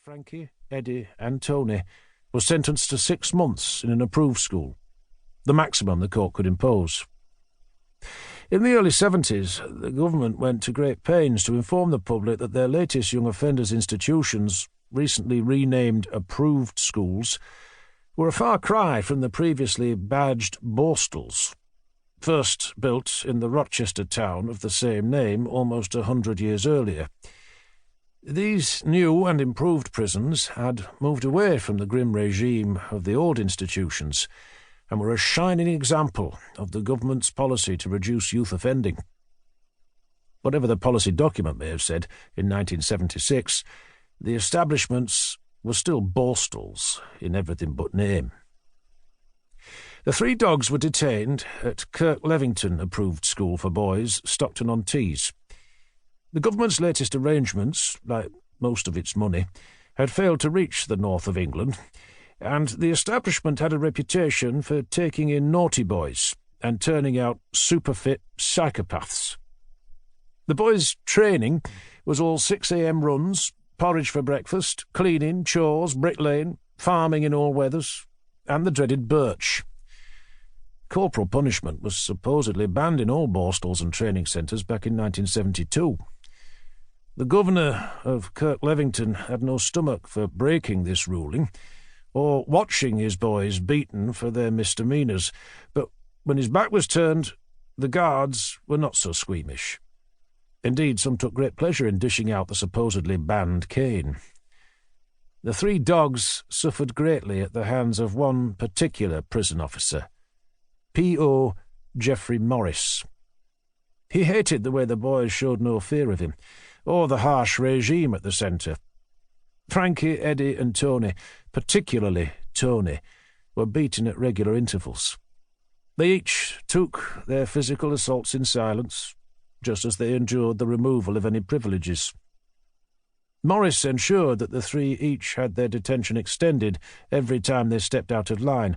Frankie, Eddie and Tony were sentenced to 6 months in an approved school, the maximum the court could impose. In the early 70s, the government went to great pains to inform the public that their latest young offenders institutions, recently renamed approved schools, were a far cry from the previously badged Borstals, first built in the Rochester town of the same name almost 100 years earlier. These new and improved prisons had moved away from the grim regime of the old institutions and were a shining example of the government's policy to reduce youth offending. Whatever the policy document may have said in 1976, the establishments were still Borstals in everything but name. The 3 dogs were detained at Kirk Levington Approved School for Boys, Stockton-on-Tees. The government's latest arrangements, like most of its money, had failed to reach the north of England, and the establishment had a reputation for taking in naughty boys and turning out super-fit psychopaths. The boys' training was all 6 a.m. runs, porridge for breakfast, cleaning, chores, bricklaying, farming in all weathers, and the dreaded birch. Corporal punishment was supposedly banned in all Borstals and training centres back in 1972. The governor of Kirk Levington had no stomach for breaking this ruling, or watching his boys beaten for their misdemeanours, but when his back was turned, the guards were not so squeamish. Indeed, some took great pleasure in dishing out the supposedly banned cane. The 3 dogs suffered greatly at the hands of one particular prison officer, P.O. Geoffrey Morris. He hated the way the boys showed no fear of him, or the harsh regime at the centre. Frankie, Eddie and Tony, particularly Tony, were beaten at regular intervals. They each took their physical assaults in silence, just as they endured the removal of any privileges. Morris ensured that the 3 each had their detention extended every time they stepped out of line,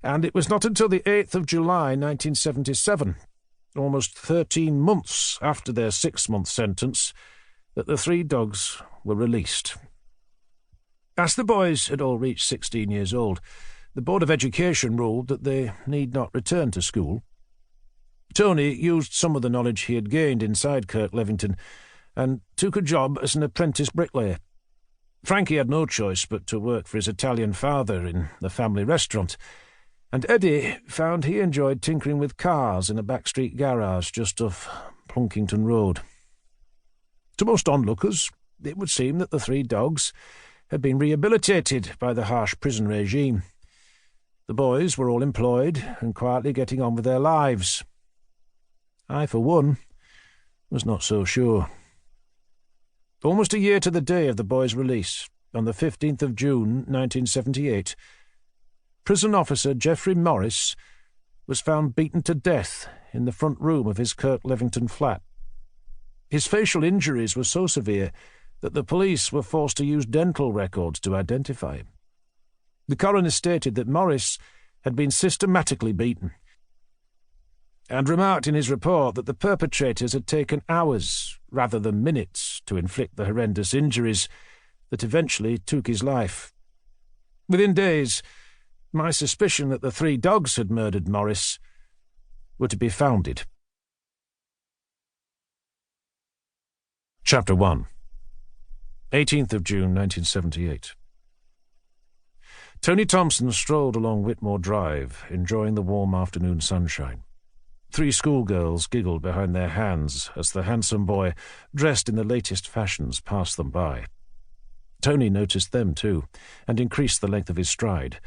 and it was not until the 8th of July 1977, almost 13 months after their 6-month sentence, that the 3 dogs were released. As the boys had all reached 16 years old, the Board of Education ruled that they need not return to school. Tony used some of the knowledge he had gained inside Kirk Levington and took a job as an apprentice bricklayer. Frankie had no choice but to work for his Italian father in the family restaurant, and Eddie found he enjoyed tinkering with cars in a backstreet garage just off Plunkington Road. To most onlookers, it would seem that the 3 dogs had been rehabilitated by the harsh prison regime. The boys were all employed and quietly getting on with their lives. I, for one, was not so sure. Almost a year to the day of the boys' release, on the 15th of June 1978, prison officer Geoffrey Morris was found beaten to death in the front room of his Kirk Levington flat. His facial injuries were so severe that the police were forced to use dental records to identify him. The coroner stated that Morris had been systematically beaten, and remarked in his report that the perpetrators had taken hours rather than minutes to inflict the horrendous injuries that eventually took his life. Within days, my suspicion that the 3 dogs had murdered Morris were to be founded. Chapter 1. 18th of June 1978. Tony Thompson strolled along Whitmore Drive, enjoying the warm afternoon sunshine. 3 schoolgirls giggled behind their hands as the handsome boy, dressed in the latest fashions, passed them by. Tony noticed them too, and increased the length of his stride.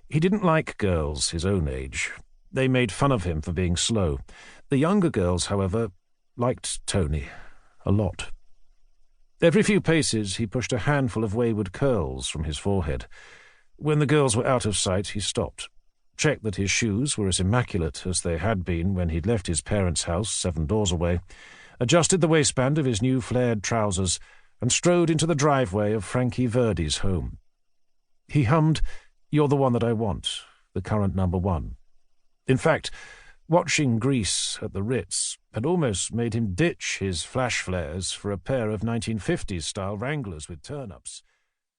He didn't like girls his own age. They made fun of him for being slow. The younger girls, however, liked Tony a lot. Every few paces he pushed a handful of wayward curls from his forehead. When the girls were out of sight, he stopped, checked that his shoes were as immaculate as they had been when he'd left his parents' house 7 doors away, adjusted the waistband of his new flared trousers, and strode into the driveway of Frankie Verdi's home. He hummed, "You're the one that I want," the current number 1. In fact, watching Grease at the Ritz had almost made him ditch his flash flares for a pair of 1950s-style Wranglers with turn-ups.